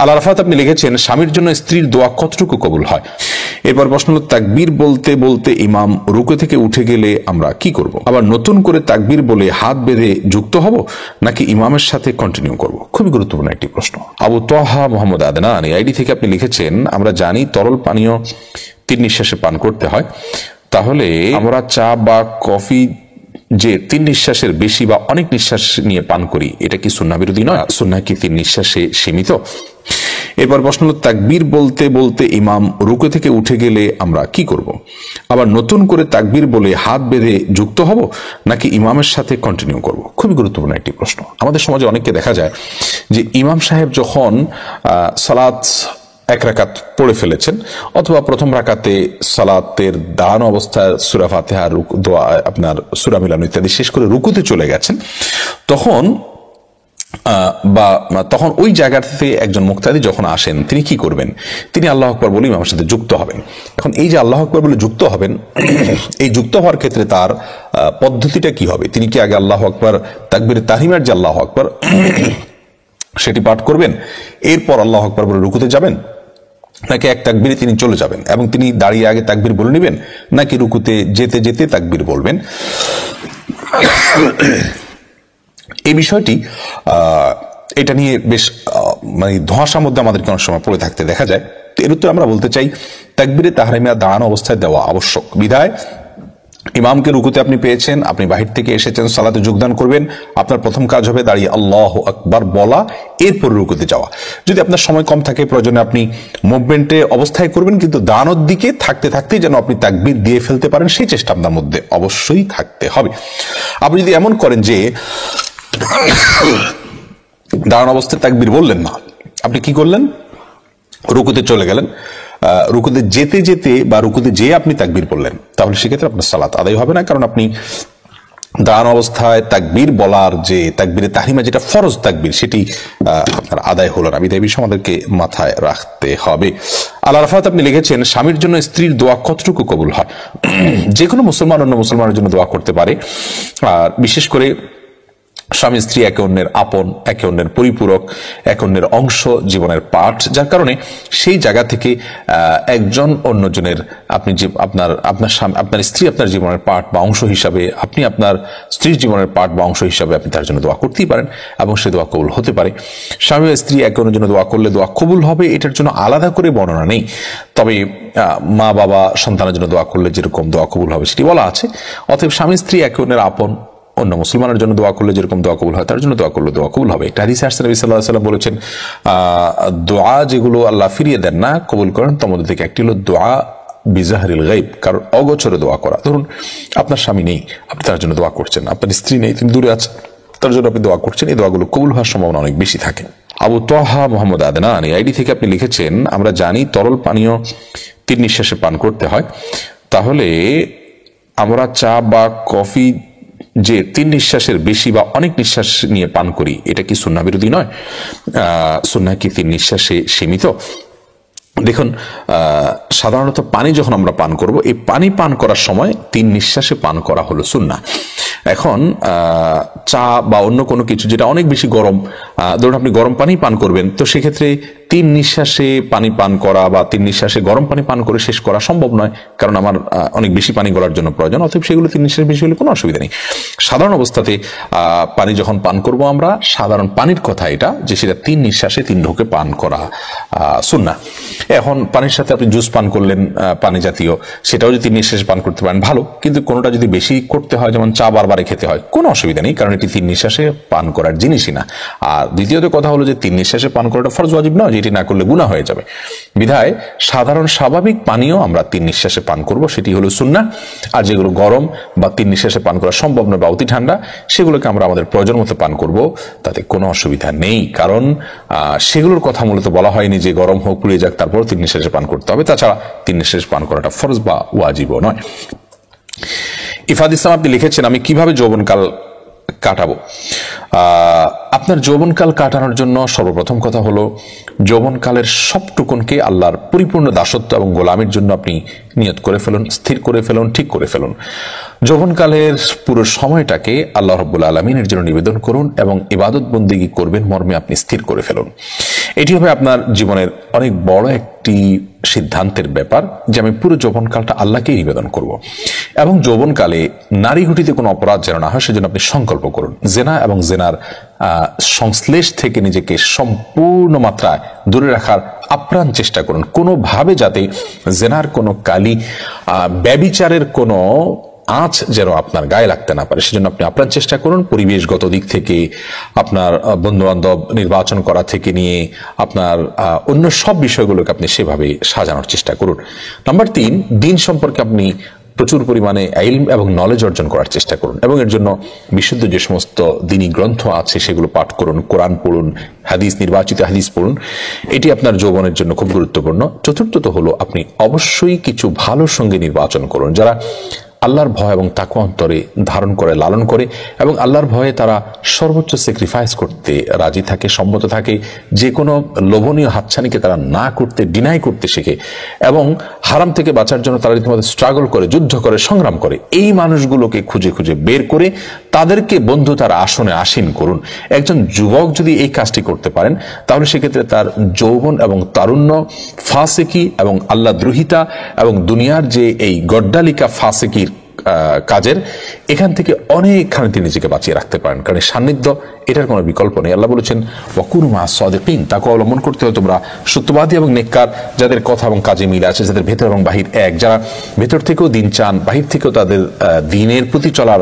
আল আরাফাত আপনি লিখেছেন, স্বামীর জন্য স্ত্রীর দোয়া কতটুকু কবুল হয়? এরপর প্রশ্ন হল, তাকবীর বলতে বলতে ইমাম রুকু থেকে উঠে গেলে আমরা কি করব? আবার নতুন করে তাকবীর বলে হাত বেঁধে যুক্ত হব নাকি ইমামের সাথে কন্টিনিউ করব? খুবই গুরুত্বপূর্ণ একটি প্রশ্ন। আবু তাহা মোহাম্মদ আদনান এই আইডি থেকে আপনি লিখেছেন, আমরা জানি তরল পানীয় 3 নিঃশ্বাসে পান করতে হয়, তাহলে আমরা চা বা কফি যে 3 নিঃশ্বাসের বেশি বা অনেক নিঃশ্বাস নিয়ে পান করি, এটা কি সুন্নাহ বিরোধী নয়? সুন্নাহ কি 3 নিঃশ্বাসে সীমিত? এরপর প্রশ্ন হল, তাকবীর বলতে বলতে ইমাম রুকু থেকে উঠে গেলে আমরা কি করব? আবার নতুন করে তাকবীর বলে হাত বেঁধে যুক্ত হব নাকি ইমামের সাথে কন্টিনিউ করব? খুবই গুরুত্বপূর্ণ একটি প্রশ্ন। আমাদের সমাজে অনেককে দেখা যায় যে ইমাম সাহেব যখন সালাত 1 রাকাত পড়ে ফেলেছেন অথবা প্রথম রাকাতে সালাতের দাঁড়ানো অবস্থায় সূরা ফাতিহা, দোয়া, আপনার সূরা মিলানো ইত্যাদি শেষ করে রুকুতে চলে গেছেন, তখন ওই জায়গাতে একজন মুক্তাদি যখন আসেন, তিনি কি করবেন? তিনি আল্লাহু আকবার বলে ইমামের সাথে যুক্ত হবেন। এখন এই যে আল্লাহু আকবার বলে যুক্ত হবেন, এই যুক্ত হওয়ার ক্ষেত্রে তার পদ্ধতিটা কি হবে? তিনি কি আগে আল্লাহু আকবার তাকবীরে তাহরিমার যে আল্লাহু আকবার সেটি পাঠ করবেন, এরপর আল্লাহু আকবার বলে রুকুতে যাবেন, নাকি এক তাকবীরে তিনি চলে যাবেন এবং তিনি দাঁড়িয়ে আগে তাকবীর বলে নেবেন, নাকি রুকুতে যেতে যেতে তাকবীর বলবেন? এই বিষয়টি এটা নিয়ে বেশ মানে ধোঁয়াশার মধ্যে আমাদেরকে অনেক সময় পড়ে থাকতে দেখা যায়। তো এর উত্তরে আমরা বলতে চাই, তাকবীরে তাহরিমা দাঁড়ানো অবস্থায় দেওয়া আবশ্যক। বিধায় ইমামকে রুকুতে আপনি পেয়েছেন, আপনি বাহির থেকে এসেছেন, সালাতে যোগদান করবেন, আপনার প্রথম কাজ হবে দাঁড়িয়ে আল্লাহু আকবার বলা, এরপর রুকুতে যাওয়া। যদি আপনার সময় কম থাকে, প্রয়োজনে আপনি মুভমেন্টে অবস্থায় করবেন, কিন্তু দাঁড়ানোর দিকে থাকতে থাকতেই যেন আপনি তাকবীর দিয়ে ফেলতে পারেন, সেই চেষ্টা আপনার মধ্যে অবশ্যই থাকতে হবে। আপনি যদি এমন করেন যে দাঁড়ানো অবস্থায় তাকবীর বললেন না, আপনি কি করলেন? রুকুতে চলে গেলেন, রুকুতে যেতে যেতে বা রুকুতে যেয়ে আপনি তাকবীর বললেন, তাহলে সেক্ষেত্রে আপনার সালাত আদায় হবে না, কারণ আপনি দাঁড়ানো অবস্থায় তাকবীর বলার যে তাকবীরে তাহরিমা যেটা ফরজ তাকবীর, সেটি আপনার আদায় হলো না। এই বিষয় আমাদেরকে মাথায় রাখতে হবে। আল আরাফাত আপনি লিখেছেন, স্বামীর জন্য স্ত্রীর দোয়া কতটুকু কবুল হয়? যে কোনো মুসলমান অন্য মুসলমানের জন্য দোয়া করতে পারে, আর বিশেষ করে স্বামী স্ত্রী একে অন্যের আপন, একে অন্যের পরিপূরক, একে অন্যের অংশ, জীবনের পাঠ, যার কারণে সেই জায়গা থেকে একজন অন্যজনের, আপনি যে আপনার স্ত্রী আপনার জীবনের পাঠ বা অংশ হিসাবে, আপনি আপনার স্ত্রীর জীবনের পাঠ বা অংশ হিসাবে আপনি তার জন্য দোয়া করতেই পারেন এবং সে দোয়া কবুল হতে পারে। স্বামী ও স্ত্রী একে অন্যের জন্য দোয়া করলে দোয়া কবুল হবে, এটার জন্য আলাদা করে বর্ণনা নেই। তবে মা বাবা সন্তানের জন্য দোয়া করলে যেরকম দোয়া কবুল হবে সেটি বলা আছে। অতএব স্বামী স্ত্রী একে অন্যের আপন, অন্য মুসলমানের জন্য দোয়া করলে যেরকম দোয়া কবুল হয়, তার জন্য দোয়া করলে দোয়া কবুল হবে। একটা হাদিসে আসছে, নবী সাল্লাল্লাহু আলাইহি ওয়াসাল্লাম বলেছেন, দোয়া যেগুলো আল্লাহ ফিরিয়ে দেন না, কবুল করেন, তার মধ্যে থেকে একটি হলো দোয়া বিজাহরিল গায়ব, কারণ অগোচরে দোয়া করা। ধরুন আপনার স্বামী নেই, আপনি তার জন্য দোয়া করছেন, আপনার স্ত্রী নেই, তিনি দূরে আছেন, তার জন্য আপনি দোয়া করছেন, এই দোয়াগুলো কবুল হওয়ার সম্ভাবনা অনেক বেশি থাকে। আবু তাহা মোহাম্মদ আদনান এই আইডি থেকে আপনি লিখেছেন, আমরা জানি তরল পানীয় 3 নিঃশ্বাসে পান করতে হয়, তাহলে আমরা চা বা কফি যে 3 নিঃশ্বাসের বেশি বা অনেক নিঃশ্বাস নিয়ে পান করি, এটা কি সুন্নাহ বিরোধী নয়? সুন্নাহ কি 3 নিঃশ্বাসে সীমিত? দেখুন, সাধারণত পানি যখন আমরা পান করব, এই পানি পান করার সময় 3 নিঃশ্বাসে পান করা হলো সুন্নাহ। এখন চা বা অন্য কোনো কিছু যেটা অনেক বেশি গরম, ধরুন আপনি গরম পানি পান করবেন, তো সেক্ষেত্রে 3 নিঃশ্বাসে পানি পান করা বা 3 নিঃশ্বাসে গরম পানি পান করে শেষ করা সম্ভব নয়, কারণ আমার অনেক বেশি পানি গলার জন্য প্রয়োজন। অতএব সেগুলো 3 নিঃশ্বাস বেশি হলে কোনো অসুবিধা নেই। সাধারণ অবস্থাতে পানি যখন পান করব আমরা, সাধারণ পানির কথা এটা, যে সেটা 3 নিঃশ্বাসে 3 ঢোকে পান করা সুন্নাহ। এখন পানির সাথে আপনি জুস পান করলেন পানি জাতীয়, সেটাও যদি 3 নিঃশ্বাসে পান করতে পারেন ভালো, কিন্তু কোনোটা যদি বেশি করতে হয়, যেমন চা বারবারে খেতে হয়, কোনো অসুবিধা নেই, কারণ এটি 3 নিঃশ্বাসে পান করার জিনিসই না। আর দ্বিতীয়ত কথা হলো যে 3 নিঃশ্বাসে পান করাটা ফরজ ওয়াজিব নয়, যেটি না করলে গুনাহ হয়ে যাবে। বিধায় সাধারণ স্বাভাবিক পানীয় আমরা 3 নিঃশ্বাসে পান করব, সেটি হলো সুন্নাহ। আর যেগুলো গরম বা 3 নিঃশ্বাসে পান করা সম্ভব নয় বা অতি ঠান্ডা, সেগুলোকে আমরা আমাদের প্রয়োজন মতো পান করব, তাতে কোনো অসুবিধা নেই, কারণ সেগুলোর কথা মূলত বলা হয়নি যে গরম হোক, পুড়িয়ে যাক, তারপর 3 নিঃশ্বাসে পান করতে হবে। তাছাড়া 3 নিঃশ্বাসে পান করাটা ফরজ বা ওয়াজিবও নয়। ইফাদ ইসলাম আপনি লিখেছেন, আমি কিভাবে যৌবনকাল কাটাবো? আপনার যৌবনকাল কাটানোর জন্য সর্বপ্রথম কথা হলো, যৌবনকালের সবটুকুনকে আল্লাহর পরিপূর্ণ দাসত্ব এবং গোলামির জন্য আপনি নিয়ত করে ফেলুন, স্থির করে ফেলুন, ঠিক করে ফেলুন। যৌবনকালের পুরো সময়টাকে আল্লাহ রাব্বুল আলামিনের জন্য নিবেদন করুন এবং ইবাদত বন্দেগী করবেন মর্মে আপনি স্থির করে ফেলুন। এটি হবে আপনার জীবনের অনেক বড় একটি সিদ্ধান্তের ব্যাপার যে আমি পুরো যৌবনকালটা আল্লাহকেই নিবেদন করব। এবং যৌবনকালে নারী ঘটিতে কোনো অপরাধ যেন না হয় সেজন্য আপনি সংকল্প করুন। জেনা এবং জেনার সংশ্লেষ থেকে নিজেকে সম্পূর্ণ মাত্রায় দূরে রাখার আপ্রাণ চেষ্টা করুন। কোনোভাবে যাতে জেনার কোনো কালি, ব্যভিচারের কোনো আঁচ যেন আপনার গায়ে লাগতে না পারে সেজন্য আপনি আপ্রাণ চেষ্টা করুন। পরিবেশগত দিক থেকে, আপনার বন্ধু বান্ধব নির্বাচন করা থেকে নিয়ে আপনার অন্য সব বিষয়গুলোকে আপনি সেভাবে সাজানোর চেষ্টা করুন। নাম্বার 3, দিন সম্পর্কে আপনি প্রচুর পরিমাণে ইলম এবং নলেজ অর্জন করার চেষ্টা করুন এবং এর জন্য বিশুদ্ধ যে সমস্ত দিনী গ্রন্থ আছে সেগুলো পাঠ করুন, কোরআন পড়ুন, হাদিস, নির্বাচিত হাদিস পড়ুন। এটি আপনার যৌবনের জন্য খুব গুরুত্বপূর্ণ। চতুর্থত হলো আপনি অবশ্যই কিছু ভালো সঙ্গী নির্বাচন করুন যারা আল্লাহর ভয় এবং তাকওয়া অন্তরে ধারণ করে, লালন করে এবং আল্লাহর ভয়ে তারা সর্বোচ্চ স্যাক্রিফাইস করতে রাজি থাকে, সম্মত থাকে। যে কোনো লোভনীয় হাতছানিকে তারা না করতে, ডিনাই করতে শেখে এবং হারাম থেকে বাঁচার জন্য তারা রীতিমতো স্ট্রাগল করে, যুদ্ধ করে, সংগ্রাম করে। এই মানুষগুলোকে খুঁজে খুঁজে বের করে তাদেরকে বন্ধু তার আসনে আসীন করুন। একজন যুবক যদি এই কাজটি করতে পারেন তাহলে সেক্ষেত্রে তার যৌবন এবং তারুণ্য ফাসিকি এবং আল্লাহ দ্রোহিতা এবং দুনিয়ার যে এই গড্ডালিকা ফাসিকির কাজের এখান থেকে অনেকখানি তিনি নিজেকে বাঁচিয়ে রাখতে পারেন, কারণ সান্নিধ্য এটার কোনো বিকল্প নেই। আল্লাহ বলেছেন ওয়াকুনু মা'আস সাদিকিন, তাকে অবলম্বন করতে হবে তোমরা সত্যবাদী এবং নেককার, যাদের কথা এবং কাজে মিল আছে, যাদের ভেতর এবং বাহির এক, যারা ভেতর থেকেও দিন চান, বাহির থেকেও তাদের দিনের প্রতি চলার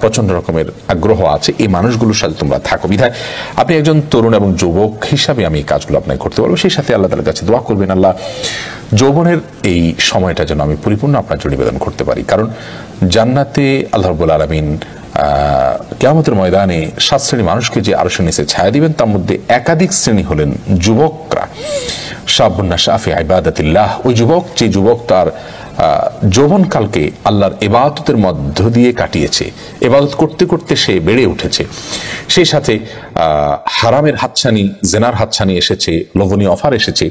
প্রচন্ড রকমের আগ্রহ আছে। এই মানুষগুলোর সাথে তোমরা থাকো। বিধায় আপনি একজন তরুণ এবং যুবক হিসাবে আমি এই কাজগুলো আপনাকে করতে পারবো। সেই সাথে আল্লাহ তাআলার কাছে দোয়া করবেন, আল্লাহ যৌবনের এই সময়টা যেন আমি পরিপূর্ণ আপনার জন্য নিবেদন করতে পারি। কারণ জান্নাতে আল্লাহ রাব্বুল আলামিন কিয়ামতের ময়দানে 7 শ্রেণী মানুষকে যে আরশের নিচে ছায়া দিবেন তার মধ্যে একাধিক শ্রেণী হলেন যুবকরা। শাবুন নাশা ফি ইবাদাতিল্লাহ, ওই যুবক যে যুবক তার যৌবনকালকে আল্লাহর ইবাদতের মধ্য দিয়ে কাটিয়েছে, ইবাদত করতে করতে সে বেড়ে উঠেছে। সেই সাথে হারামের হাতছানি, জেনার হাতছানি এসেছে, লোভনীয় অফার এসেছে,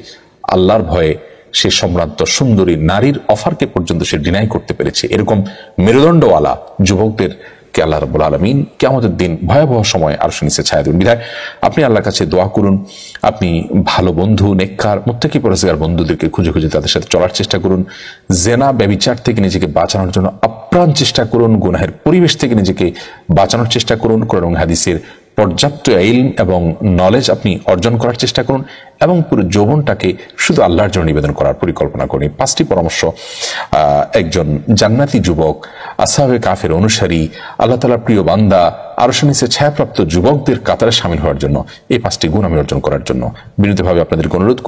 আল্লাহর ভয়ে সে সম্ভ্রান্ত সুন্দরী নারীর অফারকে পর্যন্ত সে ডিনাই করতে পেরেছে। এরকম মেরুদণ্ডওয়ালা যুবকদের কে আল্লাহ রাব্বুল আলামিন কিয়ামতের দিন ভয়াবহ সময় আরশের নিচে ছায়া দেবেন। বিধায় আপনি আল্লাহর কাছে দোয়া করুন, আপনি ভালো বন্ধু, নেককার, মুত্তাকি পরহেজগার বন্ধুদেরকে খুঁজে খুঁজে তাদের সাথে চলার চেষ্টা করুন। জেনা, ব্যভিচার থেকে নিজেকে বাঁচানোর জন্য আপ্রাণ চেষ্টা করুন। গুনাহের পরিবেশ থেকে নিজেকে বাঁচানোর চেষ্টা করুন। কোরআন এবং হাদিসের পর্যাপ্ত ইলম এবং নলেজ আপনি অর্জন করার চেষ্টা করুন এবং পুরো যৌবনটাকে শুধু আল্লাহর জন্য নিবেদন করার পরিকল্পনা করুন। 5টি পরামর্শ একজন জান্নাতি যুবক, আসহাবে কাফের অনুসারী, আল্লাহ তাআলার প্রিয় বান্দা, আরশের নিচে ছায়াপ্রাপ্ত যুবকদের কাতারে শামিল হওয়ার জন্য, এই 5টি গুণ আমি অর্জন করার জন্য বিনীতভাবে আপনাদেরকে অনুরোধ